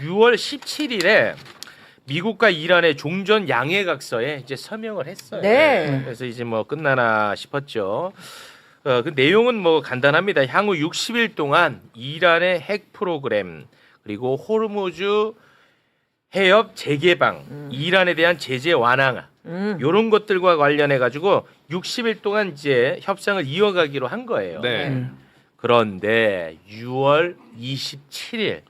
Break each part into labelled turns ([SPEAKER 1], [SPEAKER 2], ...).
[SPEAKER 1] 6월 17일에 미국과 이란의 종전 양해각서에 이제 서명을 했어요.
[SPEAKER 2] 네.
[SPEAKER 1] 그래서 이제 뭐 끝나나 싶었죠. 그 내용은 뭐 간단합니다. 향후 60일 동안 이란의 핵 프로그램 그리고 호르무즈 해협 재개방, 이란에 대한 제재 완화 이런 것들과 관련해 가지고 60일 동안 이제 협상을 이어가기로 한 거예요.
[SPEAKER 3] 네.
[SPEAKER 1] 그런데 6월 27일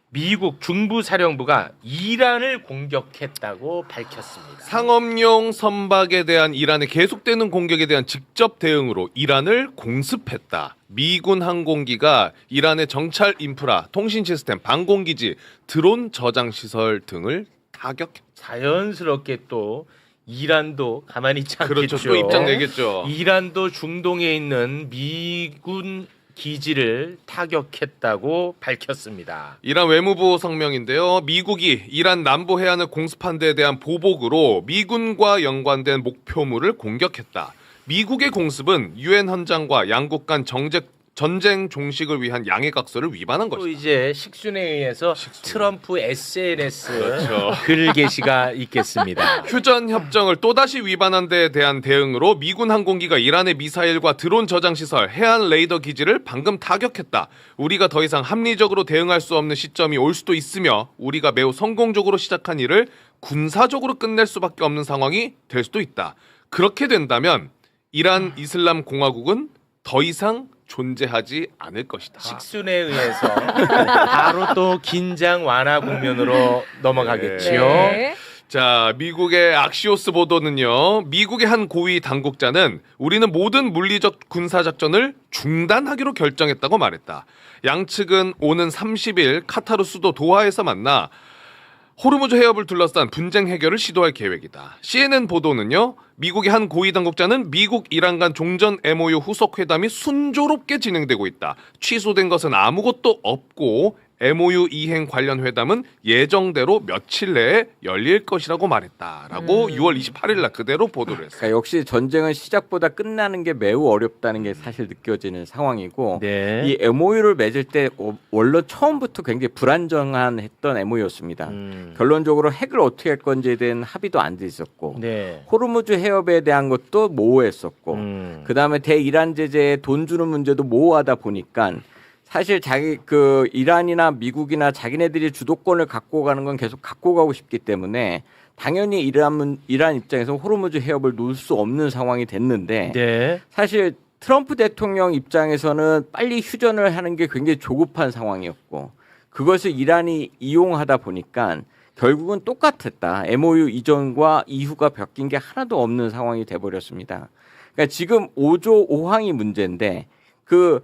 [SPEAKER 1] 미국 중부사령부가 이란을 공격했다고 밝혔습니다.
[SPEAKER 3] 상업용 선박에 대한 이란의 계속되는 공격에 대한 직접 대응으로 이란을 공습했다. 미군 항공기가 이란의 정찰 인프라, 통신 시스템, 방공기지, 드론 저장 시설 등을 타격했다.
[SPEAKER 1] 자연스럽게 또 이란도 가만히 있지 않겠죠.
[SPEAKER 3] 그렇죠. 또 입장 내겠죠.
[SPEAKER 1] 이란도 중동에 있는 미군 기지를 타격했다고 밝혔습니다.
[SPEAKER 3] 이란 외무부 성명인데요. 미국이 이란 남부 해안을 공습한 데에 대한 보복으로 미군과 연관된 목표물을 공격했다. 미국의 공습은 유엔 헌장과 양국 간 전쟁 종식을 위한 양해각서를 위반한
[SPEAKER 1] 또
[SPEAKER 3] 것이다.
[SPEAKER 1] 이제 식순에 의해서 트럼프 SNS
[SPEAKER 3] 그렇죠.
[SPEAKER 1] 글 게시가 있겠습니다.
[SPEAKER 3] 휴전 협정을 또다시 위반한 데에 대한 대응으로 미군 항공기가 이란의 미사일과 드론 저장 시설, 해안 레이더 기지를 방금 타격했다. 우리가 더 이상 합리적으로 대응할 수 없는 시점이 올 수도 있으며 우리가 매우 성공적으로 시작한 일을 군사적으로 끝낼 수밖에 없는 상황이 될 수도 있다. 그렇게 된다면 이란 이슬람 공화국은 더 이상 존재하지 않을 것이다.
[SPEAKER 1] 식순에 의해서 바로 또 긴장 완화 국면으로 넘어가겠지요.
[SPEAKER 2] 네.
[SPEAKER 3] 자, 미국의 악시오스 보도는요. 미국의 한 고위 당국자는 우리는 모든 물리적 군사작전을 중단하기로 결정했다고 말했다. 양측은 오는 30일 카타르 수도 도하에서 만나 호르무즈 해협을 둘러싼 분쟁 해결을 시도할 계획이다. CNN 보도는요. 미국의 한 고위 당국자는 미국 이란 간 종전 MOU 후속 회담이 순조롭게 진행되고 있다. 취소된 것은 아무것도 없고 MOU 이행 관련 회담은 예정대로 며칠 내에 열릴 것이라고 말했다라고 6월 28일 날 그대로 보도를 했어요.
[SPEAKER 4] 그러니까 역시 전쟁은 시작보다 끝나는 게 매우 어렵다는 게 사실 느껴지는 상황이고
[SPEAKER 1] 네.
[SPEAKER 4] 이 MOU를 맺을 때 원래 처음부터 굉장히 불안정한 했던 MOU였습니다. 결론적으로 핵을 어떻게 할 건지에 대한 합의도 안 돼 있었고
[SPEAKER 1] 네.
[SPEAKER 4] 호르무즈 해협에 대한 것도 모호했었고 그다음에 대이란 제재에 돈 주는 문제도 모호하다 보니까 사실 자기 그 이란이나 미국이나 자기네들이 주도권을 갖고 가는 건 계속 갖고 가고 싶기 때문에 당연히 이란 입장에서 호르무즈 해협을 놓을 수 없는 상황이 됐는데
[SPEAKER 1] 네.
[SPEAKER 4] 사실 트럼프 대통령 입장에서는 빨리 휴전을 하는 게 굉장히 조급한 상황이었고 그것을 이란이 이용하다 보니까 결국은 똑같았다. MOU 이전과 이후가 바뀐 게 하나도 없는 상황이 돼버렸습니다. 그러니까 지금 5조 5항이 문제인데 그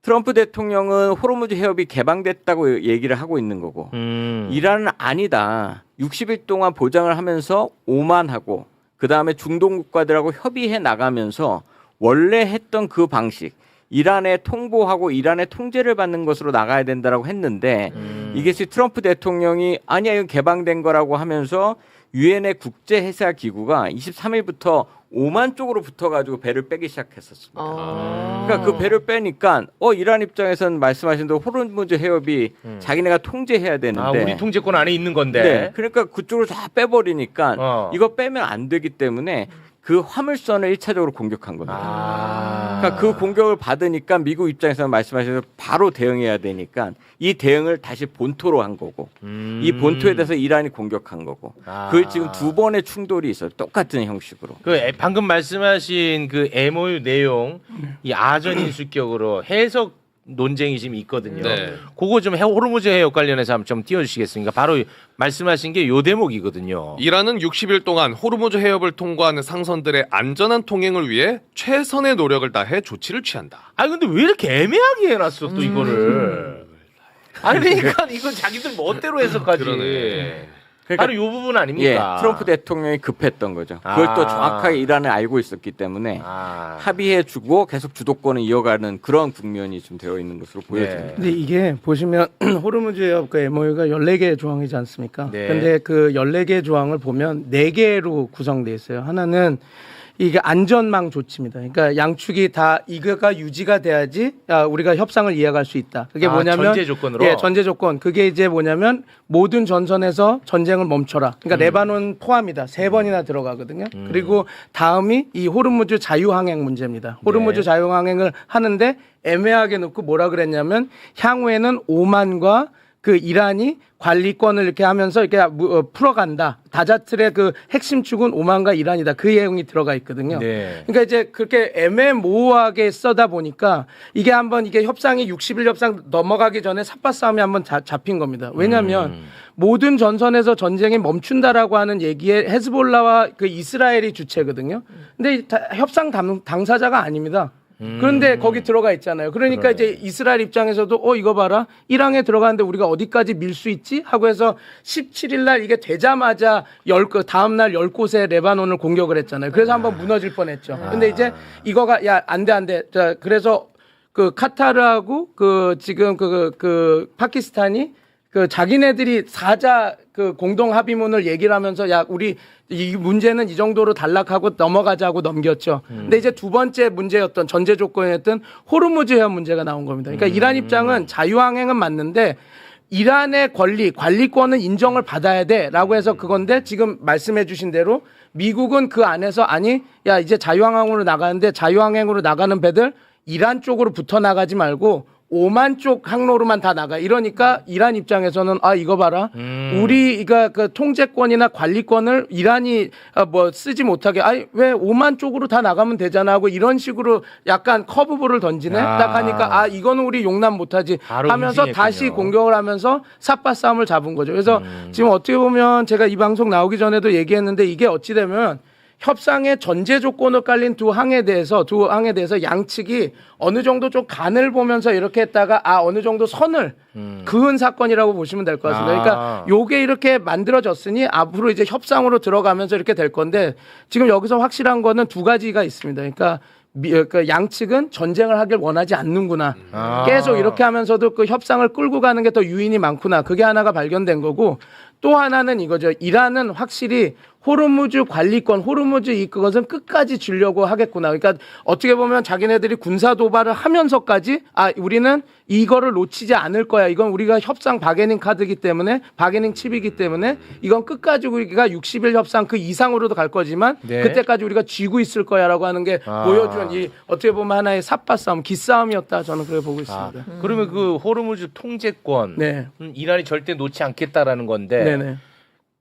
[SPEAKER 4] 트럼프 대통령은 호르무즈 해협이 개방됐다고 얘기를 하고 있는 거고 이란은 아니다. 60일 동안 보장을 하면서 오만하고 그다음에 중동 국가들하고 협의해 나가면서 원래 했던 그 방식 이란에 통보하고 이란의 통제를 받는 것으로 나가야 된다라고 했는데 이것이 트럼프 대통령이 아니야 이건 개방된 거라고 하면서 유엔의 국제해사 기구가 23일부터 오만 쪽으로 붙어가지고 배를 빼기 시작했었습니다. 그러니까 그 배를 빼니까 이란 입장에서는 말씀하신 대로 호르무즈 해협이 자기네가 통제해야 되는데
[SPEAKER 1] 아, 우리 통제권 안에 있는 건데.
[SPEAKER 4] 네, 그러니까 그쪽으로 다 빼버리니까 이거 빼면 안 되기 때문에 그 화물선을 1차적으로 공격한 겁니다. 그러니까 그 공격을 받으니까 미국 입장에서는 말씀하신 대로 바로 대응해야 되니까 이 대응을 다시 본토로 한 거고 이 본토에 대해서 이란이 공격한 거고 그걸 지금 두 번의 충돌이 있어요. 똑같은 형식으로.
[SPEAKER 1] 방금 말씀하신 그 MOU 내용 이 아전 인수격으로 해석 논쟁이 지금 있거든요.
[SPEAKER 3] 네.
[SPEAKER 1] 그거 좀 호르무즈 해협 관련해서 한번 좀 띄워주시겠습니까? 바로 말씀하신 게 요 대목이거든요.
[SPEAKER 3] 이란은 60일 동안 호르무즈 해협을 통과하는 상선들의 안전한 통행을 위해 최선의 노력을 다해 조치를 취한다.
[SPEAKER 1] 아니 근데 왜 이렇게 애매하게 해놨어 또 이거를? 아니 그러니까 이건 자기들 멋대로 해석하지.
[SPEAKER 3] 그러네.
[SPEAKER 4] 그러니까
[SPEAKER 1] 바로 요 부분 아닙니까?
[SPEAKER 4] 예, 트럼프 대통령이 급했던 거죠. 그걸 또 정확하게 이란을 알고 있었기 때문에 합의해주고 계속 주도권을 이어가는 그런 국면이 좀 되어 있는 것으로 보여집니다.
[SPEAKER 5] 근데 이게 보시면 호르무즈 해협 그 MOU가 14개의 조항이지 않습니까?
[SPEAKER 1] 네.
[SPEAKER 5] 근데 그 14개 조항을 보면 4개로 구성되어 있어요. 하나는 이게 안전망 조치입니다. 그러니까 양측이 다 이거가 유지가 돼야지 우리가 협상을 이어갈 수 있다. 그게 뭐냐면
[SPEAKER 1] 전제 조건으로.
[SPEAKER 5] 예, 전제 조건. 그게 이제 뭐냐면 모든 전선에서 전쟁을 멈춰라. 그러니까 레바논 포함이다. 3번이나 들어가거든요. 그리고 다음이 이 호르무즈 자유항행 문제입니다. 호르무즈
[SPEAKER 1] 네.
[SPEAKER 5] 자유항행을 하는데 애매하게 놓고 뭐라 그랬냐면 향후에는 오만과 그 이란이 관리권을 이렇게 하면서 이렇게 풀어간다. 다자틀의 그 핵심 축은 오만과 이란이다. 그 내용이 들어가 있거든요.
[SPEAKER 1] 네.
[SPEAKER 5] 그러니까 이제 그렇게 애매모호하게 써다 보니까 이게 한번 이게 협상이 60일 협상 넘어가기 전에 삿바싸움이 한번 잡힌 겁니다. 왜냐하면 모든 전선에서 전쟁이 멈춘다라고 하는 얘기에 헤즈볼라와 그 이스라엘이 주체거든요. 근데 협상 당사자가 아닙니다. 그런데 거기 들어가 있잖아요. 그러니까 이제 이스라엘 입장에서도 이거 봐라. 이란에 들어가는데 우리가 어디까지 밀 수 있지? 하고 해서 17일 날 이게 되자마자 다음 날 10곳에 레바논을 공격을 했잖아요. 그래서 한번 무너질 뻔했죠. 근데 이제 이거가 안 돼. 자, 그래서 그 카타르하고 지금 파키스탄이 자기네들이 사자 공동 합의문을 얘기를 하면서 우리 이 문제는 이 정도로 단락하고 넘어가자고 넘겼죠. 근데 이제 두 번째 문제였던 전제 조건이었던 호르무즈 해협 문제가 나온 겁니다. 그러니까 이란 입장은 자유항행은 맞는데 이란의 관리권은 인정을 받아야 돼라고 해서 그건데 지금 말씀해 주신 대로 미국은 그 안에서 이제 자유항행으로 나가는데 자유항행으로 나가는 배들 이란 쪽으로 붙어 나가지 말고 오만 쪽 항로로만 다 나가. 이러니까 이란 입장에서는 이거 봐라. 우리가 그 통제권이나 관리권을 이란이 쓰지 못하게 왜 오만 쪽으로 다 나가면 되잖아 하고 이런 식으로 약간 커브볼을 던지네. 딱 하니까 이거는 우리 용납 못하지 하면서
[SPEAKER 1] 응징했군요.
[SPEAKER 5] 다시 공격을 하면서 삿바싸움을 잡은 거죠. 그래서 지금 어떻게 보면 제가 이 방송 나오기 전에도 얘기했는데 이게 어찌 되면 협상의 전제 조건으로 깔린 두 항에 대해서 양측이 어느 정도 좀 간을 보면서 이렇게 했다가 어느 정도 선을 그은 사건이라고 보시면 될 것 같습니다. 그러니까 요게 이렇게 만들어졌으니 앞으로 이제 협상으로 들어가면서 이렇게 될 건데 지금 여기서 확실한 거는 두 가지가 있습니다. 그러니까 양측은 전쟁을 하길 원하지 않는구나. 계속 이렇게 하면서도 그 협상을 끌고 가는 게 더 유인이 많구나. 그게 하나가 발견된 거고 또 하나는 이거죠. 이란은 확실히 호르무즈 관리권, 그것은 끝까지 주려고 하겠구나. 그러니까 어떻게 보면 자기네들이 군사 도발을 하면서까지 우리는 이거를 놓치지 않을 거야. 이건 우리가 협상 바게닝 카드이기 때문에 바게닝 칩이기 때문에 이건 끝까지 우리가 60일 협상 그 이상으로도 갈 거지만
[SPEAKER 1] 네.
[SPEAKER 5] 그때까지 우리가 쥐고 있을 거야라고 하는 게 보여준 이 어떻게 보면 하나의 삿바싸움, 기싸움이었다. 저는 그렇게 보고 있습니다.
[SPEAKER 1] 그러면 그 호르무즈 통제권
[SPEAKER 5] 네.
[SPEAKER 1] 이란이 절대 놓지 않겠다라는 건데
[SPEAKER 5] 네네.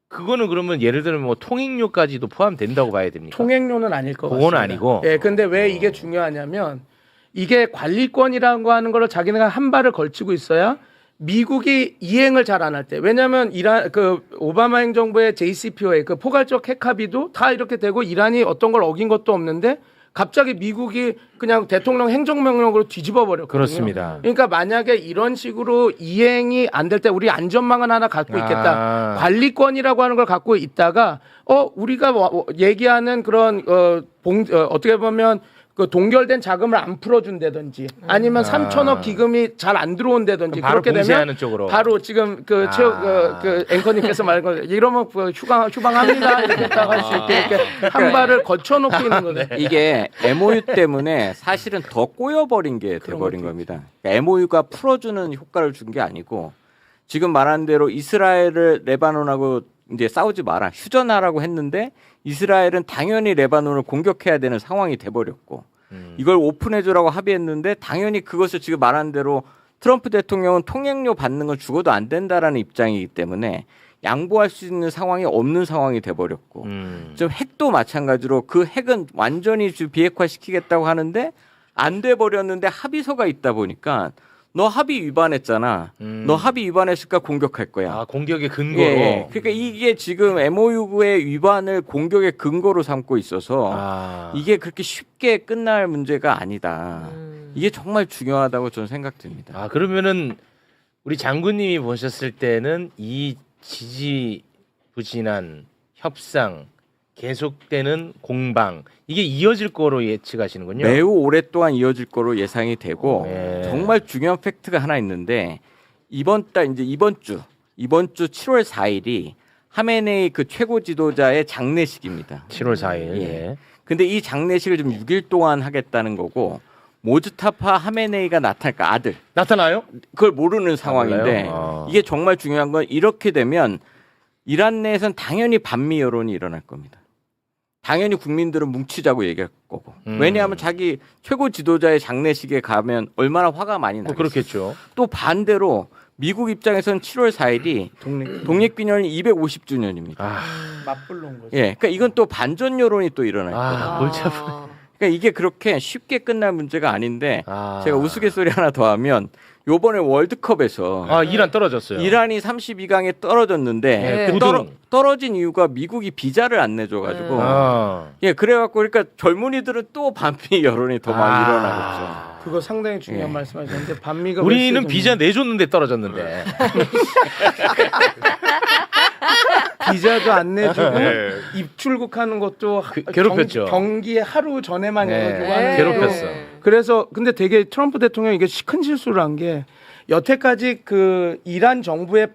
[SPEAKER 1] 그거는 그러면 예를 들면 뭐 통행료까지도 포함된다고 봐야 됩니까?
[SPEAKER 5] 통행료는 아닐 것
[SPEAKER 1] 그건
[SPEAKER 5] 같습니다.
[SPEAKER 1] 아니고.
[SPEAKER 5] 예, 근데 왜 이게 중요하냐면 이게 관리권이라고 하는 걸 자기네가 한 발을 걸치고 있어야 미국이 이행을 잘 안 할 때. 왜냐하면 이란 오바마 행정부의 JCPOA 포괄적 핵 합의도 다 이렇게 되고 이란이 어떤 걸 어긴 것도 없는데 갑자기 미국이 그냥 대통령 행정명령으로 뒤집어 버렸거든요.
[SPEAKER 1] 그렇습니다.
[SPEAKER 5] 그러니까 만약에 이런 식으로 이행이 안 될 때 우리 안전망은 하나 갖고 있겠다. 관리권이라고 하는 걸 갖고 있다가 우리가 얘기하는 그런 어떻게 보면 그 동결된 자금을 안 풀어준다든지 아니면 3천억 기금이 잘 안 들어온다든지
[SPEAKER 1] 바로
[SPEAKER 5] 그렇게 되면
[SPEAKER 1] 봉쇄하는 쪽으로.
[SPEAKER 5] 바로 지금 그 앵커님께서 말한 거 이러면 휴방합니다 이렇게 딱 할 수 있게 이렇게 한 발을 거쳐놓고 있는 거죠.
[SPEAKER 4] 이게 MOU 때문에 사실은 더 꼬여버린 게 돼버린 겁니다. 그러니까 MOU가 풀어주는 효과를 준 게 아니고 지금 말한 대로 이스라엘을 레바논하고 이제 싸우지 마라, 휴전하라고 했는데 이스라엘은 당연히 레바논을 공격해야 되는 상황이 돼버렸고 이걸 오픈해주라고 합의했는데 당연히 그것을 지금 말한 대로 트럼프 대통령은 통행료 받는 건 죽어도 안 된다라는 입장이기 때문에 양보할 수 있는 상황이 없는 상황이 돼버렸고 좀 핵도 마찬가지로 그 핵은 완전히 비핵화시키겠다고 하는데 안 돼버렸는데 합의서가 있다 보니까 너 합의 위반했잖아. 너 합의 위반했으니까 공격할 거야.
[SPEAKER 1] 공격의 근거로.
[SPEAKER 4] 예. 그러니까 이게 지금 MOU의 위반을 공격의 근거로 삼고 있어서 이게 그렇게 쉽게 끝날 문제가 아니다. 이게 정말 중요하다고 저는 생각됩니다.
[SPEAKER 1] 그러면은 우리 장군님이 보셨을 때는 이 지지부진한 협상 계속되는 공방 이게 이어질 거로 예측하시는군요.
[SPEAKER 4] 매우 오랫동안 이어질 거로 예상이 되고
[SPEAKER 1] 네.
[SPEAKER 4] 정말 중요한 팩트가 하나 있는데 이번 주 7월 4일이 하메네이 그 최고 지도자의 장례식입니다.
[SPEAKER 1] 7월 4일.
[SPEAKER 4] 예.
[SPEAKER 1] 예.
[SPEAKER 4] 근데 이 장례식을 좀 6일 동안 하겠다는 거고 모즈타파 하메네이가 나타날까 아들
[SPEAKER 1] 나타나요?
[SPEAKER 4] 그걸 모르는 상황인데
[SPEAKER 1] 몰라요?
[SPEAKER 4] 이게 정말 중요한 건 이렇게 되면 이란 내에선 당연히 반미 여론이 일어날 겁니다. 당연히 국민들은 뭉치자고 얘기할 거고 왜냐하면 자기 최고 지도자의 장례식에 가면 얼마나 화가 많이 나겠어요.
[SPEAKER 1] 그렇겠죠.
[SPEAKER 4] 또 반대로 미국 입장에서는 7월 4일이 독립기념일 250주년입니다.
[SPEAKER 1] 아,
[SPEAKER 5] 맞불러온 거죠.
[SPEAKER 4] 예, 그러니까 이건 또 반전 여론이 또 일어날 거예요.
[SPEAKER 1] 아, 골치 아파.
[SPEAKER 4] 그러니까 이게 그렇게 쉽게 끝날 문제가 아닌데
[SPEAKER 1] 아.
[SPEAKER 4] 제가 우스갯소리 하나 더 하면 요번에 월드컵에서
[SPEAKER 1] 아, 이란 떨어졌어요.
[SPEAKER 4] 이란이 32강에 떨어졌는데
[SPEAKER 1] 네,
[SPEAKER 4] 그
[SPEAKER 1] 구등.
[SPEAKER 4] 떨어진 이유가 미국이 비자를 안 내줘가지고
[SPEAKER 1] 아.
[SPEAKER 4] 예 그래갖고 그러니까 젊은이들은 또 반미 여론이 더 많이
[SPEAKER 1] 아.
[SPEAKER 4] 일어나겠죠.
[SPEAKER 5] 그거 상당히 중요한
[SPEAKER 4] 예.
[SPEAKER 5] 말씀하셨는데 반미가
[SPEAKER 1] 우리는
[SPEAKER 5] 왜
[SPEAKER 1] 비자 내줬는데 떨어졌는데.
[SPEAKER 5] 비자도 안 내주고
[SPEAKER 3] 네.
[SPEAKER 5] 입출국하는 것도
[SPEAKER 1] 괴롭혔죠.
[SPEAKER 5] 경기에 하루 전에만
[SPEAKER 1] 네.
[SPEAKER 5] 열어주고 하는
[SPEAKER 1] 괴롭혔어.
[SPEAKER 5] 거고. 그래서 근데 되게 트럼프 대통령이 이게 큰 실수를 한 게 여태까지 그 이란 정부의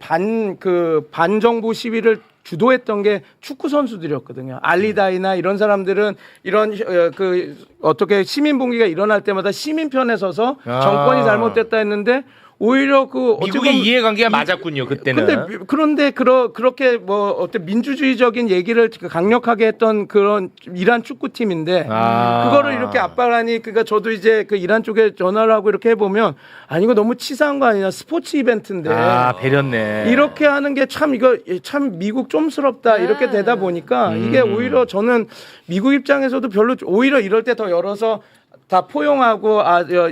[SPEAKER 5] 반정부 시위를 주도했던 게 축구 선수들이었거든요. 알리다이나 이런 사람들은 이런 그 어떻게 시민 봉기가 일어날 때마다 시민 편에 서서
[SPEAKER 1] 아.
[SPEAKER 5] 정권이 잘못됐다 했는데 오히려 그
[SPEAKER 1] 미국의 이해관계가 맞았군요, 그때는.
[SPEAKER 5] 그런데 그렇게 뭐 어떤 민주주의적인 얘기를 강력하게 했던 그런 이란 축구팀인데
[SPEAKER 1] 아.
[SPEAKER 5] 그거를 이렇게 압박하니 그러니까 저도 이제 그 이란 쪽에 전화를 하고 이렇게 해보면 아니 이거 너무 치사한 거 아니냐 스포츠 이벤트인데
[SPEAKER 1] 아, 배렸네.
[SPEAKER 5] 이렇게 하는 게 참 이거 참 미국 좀스럽다 이렇게 되다 보니까 이게 오히려 저는 미국 입장에서도 별로 오히려 이럴 때 더 열어서 다 포용하고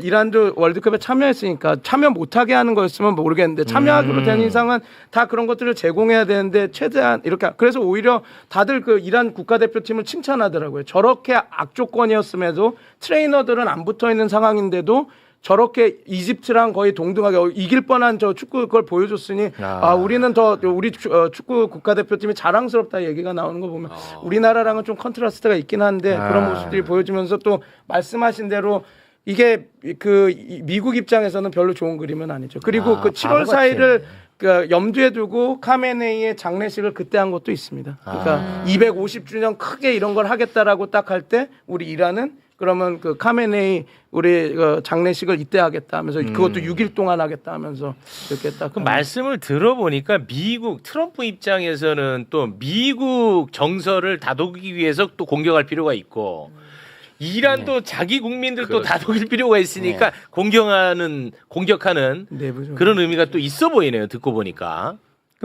[SPEAKER 5] 이란도 월드컵에 참여했으니까 참여 못하게 하는 거였으면 모르겠는데 참여하기로 된 이상은 다 그런 것들을 제공해야 되는데 최대한 이렇게 그래서 오히려 다들 그 이란 국가대표팀을 칭찬하더라고요. 저렇게 악조건이었음에도 트레이너들은 안 붙어 있는 상황인데도 저렇게 이집트랑 거의 동등하게 이길 뻔한 저 축구 그걸 보여줬으니 우리는 더 우리 축구 국가대표팀이 자랑스럽다 얘기가 나오는 거 보면 우리나라랑은 좀 컨트라스트가 있긴 한데 그런 모습들이 보여지면서 또 말씀하신 대로 이게 그 미국 입장에서는 별로 좋은 그림은 아니죠. 그리고 그 7월 4일을 그 염두에 두고 카메네이의 장례식을 그때 한 것도 있습니다. 그러니까 250주년 크게 이런 걸 하겠다라고 딱 할 때 우리 이란은 그러면 그 카메네이 우리 장례식을 이때 하겠다 하면서 그것도 6일 동안 하겠다 하면서 이렇게 딱
[SPEAKER 1] 그 말씀을 들어보니까 미국 트럼프 입장에서는 또 미국 정서를 다독이기 위해서 또 공격할 필요가 있고 이란도 자기 국민들 또 다독일 필요가 있으니까 공격하는
[SPEAKER 5] 내부죠.
[SPEAKER 1] 그런 의미가 또 있어 보이네요. 듣고 보니까.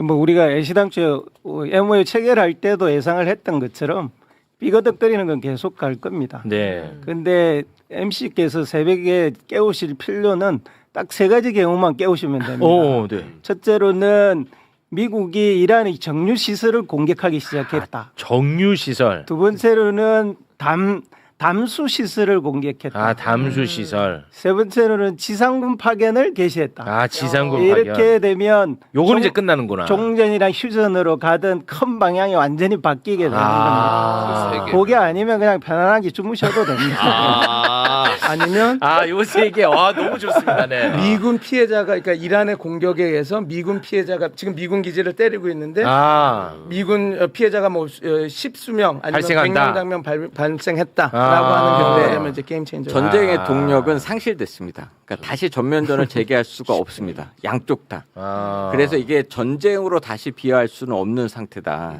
[SPEAKER 2] 뭐 우리가 애시당초 MOU 체결할 때도 예상을 했던 것처럼 삐거덕거리는 건 계속 갈 겁니다.
[SPEAKER 1] 네.
[SPEAKER 2] 근데 MC께서 새벽에 깨우실 필요는 딱 세 가지 경우만 깨우시면 됩니다.
[SPEAKER 1] 오, 네.
[SPEAKER 2] 첫째로는 미국이 이란의 정유 시설을 공격하기 시작했다.
[SPEAKER 1] 정유 시설.
[SPEAKER 2] 두 번째로는 담수 시설을 공격했다.
[SPEAKER 1] 아, 담수 시설.
[SPEAKER 2] 세 번째로는 지상군 파견을 개시했다.
[SPEAKER 1] 아, 지상군
[SPEAKER 2] 이렇게
[SPEAKER 1] 파견.
[SPEAKER 2] 되면
[SPEAKER 1] 요건 이제 끝나는구나.
[SPEAKER 2] 종전이랑 휴전으로 가던 큰 방향이 완전히 바뀌게 되는 겁니다.
[SPEAKER 3] 세 개.
[SPEAKER 2] 그게 아니면 그냥 편안하게 주무셔도 됩니다.
[SPEAKER 5] 아니면
[SPEAKER 1] 요 세 개. 너무 좋습니다. 네.
[SPEAKER 5] 미군 피해자가 그러니까 이란의 공격에 의해서 미군 피해자가 지금 미군 기지를 때리고 있는데 미군 피해자가 뭐 10수명 아니면
[SPEAKER 1] 발생한다.
[SPEAKER 5] 100명 장면 발생했다라고 하는 경우에 이제 게임 체인저.
[SPEAKER 4] 전쟁의 동력은 상실됐습니다. 그러니까 다시 전면전을 재개할 수가 없습니다. 양쪽 다. 그래서 이게 전쟁으로 다시 비화할 수는 없는 상태다.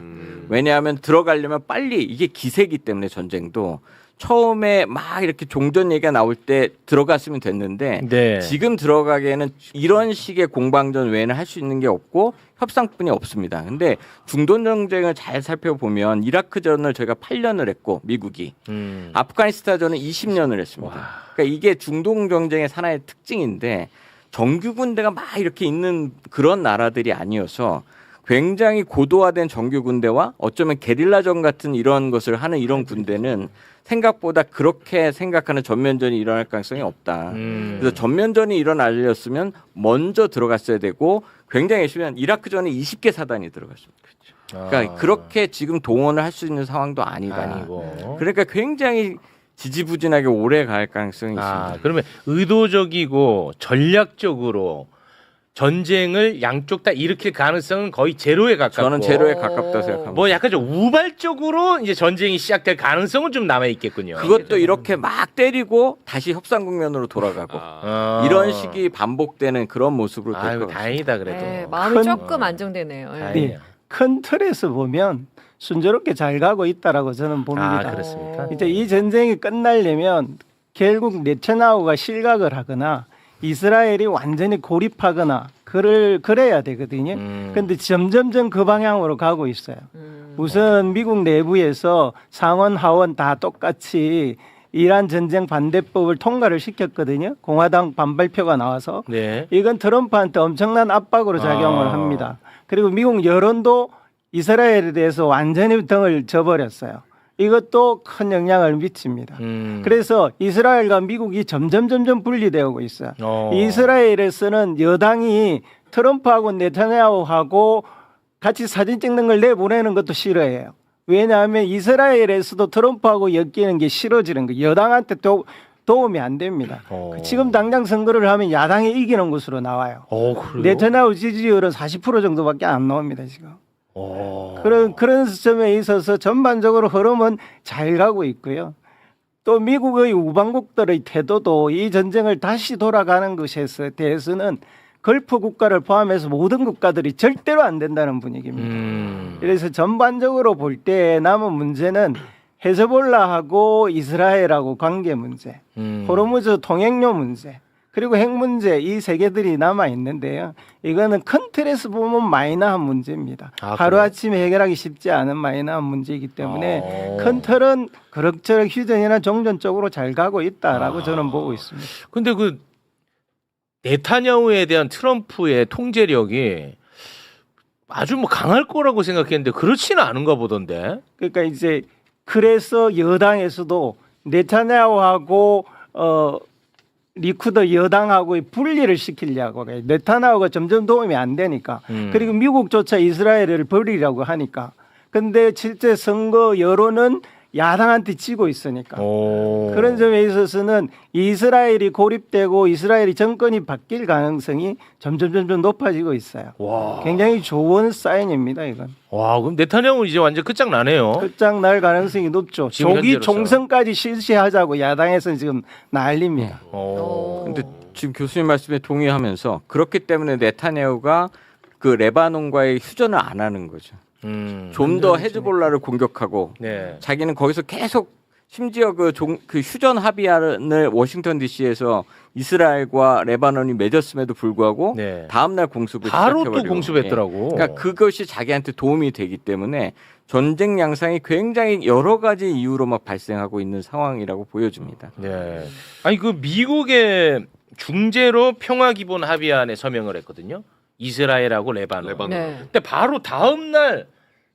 [SPEAKER 4] 왜냐하면 들어가려면 빨리 이게 기세기 때문에 전쟁도 처음에 막 이렇게 종전 얘기가 나올 때 들어갔으면 됐는데
[SPEAKER 1] 네.
[SPEAKER 4] 지금 들어가기에는 이런 식의 공방전 외에는 할 수 있는 게 없고 협상뿐이 없습니다. 근데 중동 전쟁을 잘 살펴보면 이라크전을 저희가 8년을 했고 미국이 아프가니스탄전은 20년을 했습니다. 그러니까 이게 중동 전쟁의 하나의 특징인데 정규 군대가 막 이렇게 있는 그런 나라들이 아니어서 굉장히 고도화된 정규 군대와 어쩌면 게릴라전 같은 이런 것을 하는 이런 군대는 생각보다 그렇게 생각하는 전면전이 일어날 가능성이 없다. 그래서 전면전이 일어나려면 먼저 들어갔어야 되고 굉장히 열심히 한 이라크전에 20개 사단이 들어갔습니다. 그러니까 그렇게 지금 동원을 할 수 있는 상황도 아니다.
[SPEAKER 1] 아니고.
[SPEAKER 4] 그러니까 굉장히 지지부진하게 오래 갈 가능성이 있습니다.
[SPEAKER 1] 그러면 의도적이고 전략적으로 전쟁을 양쪽 다 일으킬 가능성은 거의 제로에 가깝고
[SPEAKER 4] 저는 제로에 가깝다 생각합니다.
[SPEAKER 1] 뭐 약간 좀 우발적으로 이제 전쟁이 시작될 가능성은 좀 남아 있겠군요.
[SPEAKER 4] 그것도 이렇게 막 때리고 다시 협상 국면으로 돌아가고 이런 식이 반복되는 그런 모습으로 될
[SPEAKER 1] 아유
[SPEAKER 4] 것 같습니다.
[SPEAKER 1] 다행이다 그래도.
[SPEAKER 6] 네, 마음이
[SPEAKER 2] 큰-
[SPEAKER 6] 조금 안정되네요. 예.
[SPEAKER 1] 다행이야.
[SPEAKER 2] 큰 틀에서 보면 순조롭게 잘 가고 있다라고 저는 봅니다.
[SPEAKER 1] 아 그렇습니까?
[SPEAKER 2] 이제 이 전쟁이 끝나려면 결국 네타냐후가 실각을 하거나 이스라엘이 완전히 고립하거나 그래야 되거든요. 그런데 점점점 그 방향으로 가고 있어요. 우선 미국 내부에서 상원 하원 다 똑같이 이란 전쟁 반대법을 통과를 시켰거든요. 공화당 반발표가 나와서
[SPEAKER 1] 네.
[SPEAKER 2] 이건 트럼프한테 엄청난 압박으로 작용을
[SPEAKER 1] 아.
[SPEAKER 2] 합니다. 그리고 미국 여론도 이스라엘에 대해서 완전히 등을 져버렸어요. 이것도 큰 영향을 미칩니다. 그래서 이스라엘과 미국이 점점 분리되고 있어요. 이스라엘에서는 여당이 트럼프하고 네타냐후하고 같이 사진 찍는 걸 내보내는 것도 싫어해요. 왜냐하면 이스라엘에서도 트럼프하고 엮이는 게 싫어지는 거예요. 여당한테 도움이 안 됩니다. 지금 당장 선거를 하면 야당이 이기는 것으로 나와요.
[SPEAKER 1] 그래요?
[SPEAKER 2] 네타냐후 지지율은 40% 정도밖에 안 나옵니다, 지금.
[SPEAKER 1] 오.
[SPEAKER 2] 그런 점에 있어서 전반적으로 흐름은 잘 가고 있고요. 또 미국의 우방국들의 태도도 이 전쟁을 다시 돌아가는 것에 대해서는 걸프 국가를 포함해서 모든 국가들이 절대로 안 된다는 분위기입니다. 그래서 전반적으로 볼 때 남은 문제는 헤즈볼라하고 이스라엘하고 관계 문제, 호르무즈 통행료 문제, 그리고 핵 문제 이 세 개들이 남아 있는데요. 이거는 큰 틀에서 보면 마이너한 문제입니다. 하루아침에 해결하기 쉽지 않은 마이너한 문제이기 때문에 큰 틀은 그럭저럭 휴전이나 종전 쪽으로 잘 가고 있다라고 저는 보고 있습니다.
[SPEAKER 1] 근데 그 네타냐후에 대한 트럼프의 통제력이 아주 뭐 강할 거라고 생각했는데 그렇지는 않은가 보던데.
[SPEAKER 2] 그러니까 이제 그래서 여당에서도 네타냐후하고 리쿠드 여당하고의 분리를 시키려고 해요. 네타냐후가 점점 도움이 안 되니까. 그리고 미국조차 이스라엘을 버리려고 하니까. 근데 실제 선거 여론은 야당한테 지고 있으니까. 그런 점에 있어서는 이스라엘이 고립되고 이스라엘이 정권이 바뀔 가능성이 점점 높아지고 있어요.
[SPEAKER 1] 와.
[SPEAKER 2] 굉장히 좋은 사인입니다, 이건.
[SPEAKER 1] 와, 그럼 네타냐후는 이제 완전 끝장나네요.
[SPEAKER 2] 끝장날 가능성이 높죠.
[SPEAKER 1] 지금
[SPEAKER 2] 조기
[SPEAKER 1] 현재로서.
[SPEAKER 2] 총선까지 실시하자고 야당에서는 지금 난립니다.
[SPEAKER 4] 근데 지금 교수님 말씀에 동의하면서 그렇기 때문에 네타냐후가 그 레바논과의 휴전을 안 하는 거죠. 좀 더 헤즈볼라를 공격하고
[SPEAKER 1] 네.
[SPEAKER 4] 자기는 거기서 계속 심지어 그 휴전 합의안을 워싱턴 DC에서 이스라엘과 레바논이 맺었음에도 불구하고
[SPEAKER 1] 네.
[SPEAKER 4] 다음 날 공습을
[SPEAKER 1] 바로
[SPEAKER 4] 시작해버리고.
[SPEAKER 1] 또 공습했더라고.
[SPEAKER 4] 예. 그러니까 그것이 자기한테 도움이 되기 때문에 전쟁 양상이 굉장히 여러 가지 이유로 막 발생하고 있는 상황이라고 보여집니다.
[SPEAKER 1] 네. 아니 그 미국의 중재로 평화 기본 합의안에 서명을 했거든요. 이스라엘하고 레바논.
[SPEAKER 6] 네.
[SPEAKER 1] 근데 바로 다음 날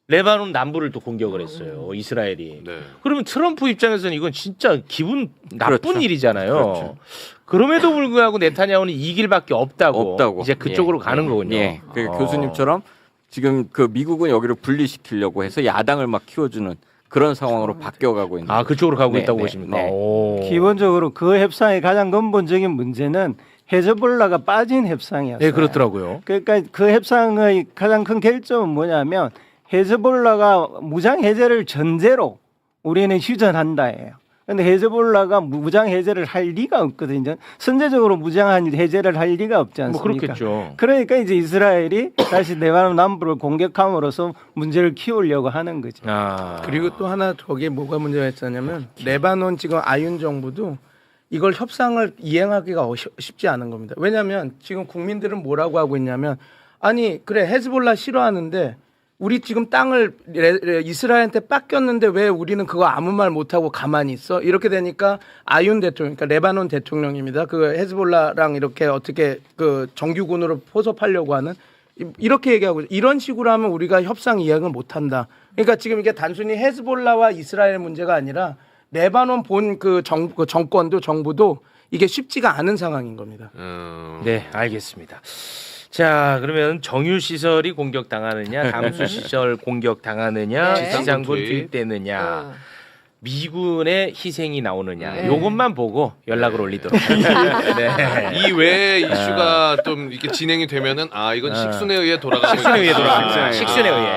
[SPEAKER 1] 레바논 남부를 또 공격을 했어요. 이스라엘이.
[SPEAKER 3] 네.
[SPEAKER 1] 그러면 트럼프 입장에서는 이건 진짜 기분 나쁜
[SPEAKER 4] 그렇죠.
[SPEAKER 1] 일이잖아요.
[SPEAKER 4] 그렇죠.
[SPEAKER 1] 그럼에도 불구하고 네타냐후는 이 길밖에 없다고. 이제 그쪽으로
[SPEAKER 4] 예.
[SPEAKER 1] 가는 거군요.
[SPEAKER 4] 예. 그 교수님처럼 지금 그 미국은 여기를 분리시키려고 해서 야당을 막 키워주는 그런 상황으로 바뀌어가고 있는.
[SPEAKER 1] 아 그쪽으로 가고
[SPEAKER 4] 네,
[SPEAKER 1] 있다고
[SPEAKER 4] 네,
[SPEAKER 1] 보십니까?
[SPEAKER 4] 네.
[SPEAKER 1] 오.
[SPEAKER 2] 기본적으로 그 협상의 가장 근본적인 문제는 헤즈볼라가 빠진 협상이었어요.
[SPEAKER 1] 네 그렇더라고요.
[SPEAKER 2] 그러니까 그 협상의 가장 큰 결점은 뭐냐면 헤즈볼라가 무장 해제를 전제로 우리는 휴전한다예요. 그런데 헤즈볼라가 무장 해제를 할 리가 없거든요. 선제적으로 무장 해제를 할 리가 없지
[SPEAKER 1] 뭐
[SPEAKER 2] 않습니까?
[SPEAKER 1] 그렇겠죠.
[SPEAKER 2] 그러니까 이제 이스라엘이 다시 레바논 남부를 공격함으로써 문제를 키우려고 하는 거죠.
[SPEAKER 1] 아
[SPEAKER 5] 그리고 또 하나 거기에 뭐가 문제가 있었냐면 레바논 지금 아윤 정부도 이걸 협상을 이행하기가 쉽지 않은 겁니다. 왜냐하면 지금 국민들은 뭐라고 하고 있냐면 아니 그래 헤즈볼라 싫어하는데 우리 지금 땅을 이스라엘한테 뺏겼는데 왜 우리는 그거 아무 말 못하고 가만히 있어? 이렇게 되니까 아윤 대통령, 그러니까 레바논 대통령입니다. 그 헤즈볼라랑 이렇게 어떻게 그 정규군으로 포섭하려고 하는 이렇게 얘기하고 이런 식으로 하면 우리가 협상 이행을 못한다. 그러니까 지금 이게 단순히 헤즈볼라와 이스라엘 문제가 아니라 레바논 본 그 정권도 정부도 이게 쉽지가 않은 상황인 겁니다.
[SPEAKER 1] 네, 알겠습니다. 자, 그러면 정유 시설이 공격당하느냐, 담수 시설 공격당하느냐,
[SPEAKER 6] 네.
[SPEAKER 1] 지상군
[SPEAKER 3] 투입.
[SPEAKER 1] 투입되느냐. 미군의 희생이 나오느냐
[SPEAKER 6] 네.
[SPEAKER 1] 요것만 보고 연락을 올리도록 하겠습니다. 네.
[SPEAKER 3] 이 외에 이슈가 좀 이렇게 진행이 되면은 아 이건 식순에 의해 돌아가는
[SPEAKER 1] 식순에 의해 돌아갑니다.
[SPEAKER 3] 아,
[SPEAKER 1] 식순에 의해.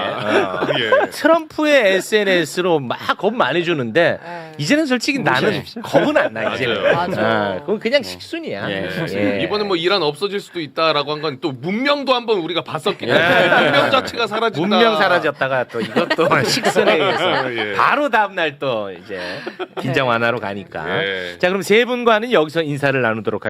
[SPEAKER 3] 예.
[SPEAKER 1] 트럼프의 SNS로 막 겁 많이 주는데
[SPEAKER 6] 네.
[SPEAKER 1] 이제는 솔직히 나는 겁은 안 나. 이제는.
[SPEAKER 6] 맞아요.
[SPEAKER 1] 그건 그냥 식순이야.
[SPEAKER 4] 예.
[SPEAKER 3] 이번에 뭐 이란 없어질 수도 있다라고 한 건 또 문명도 한번 우리가 봤었기 때문에
[SPEAKER 1] 예.
[SPEAKER 3] 문명 자체가 사라진다.
[SPEAKER 1] 문명 사라졌다가 또 이것도 식순에 의해서
[SPEAKER 3] 예.
[SPEAKER 1] 바로 다음날 또 이제 긴장 완화로 가니까.
[SPEAKER 3] 예.
[SPEAKER 1] 자 그럼 세 분과는 여기서 인사를 나누도록 하겠습니다.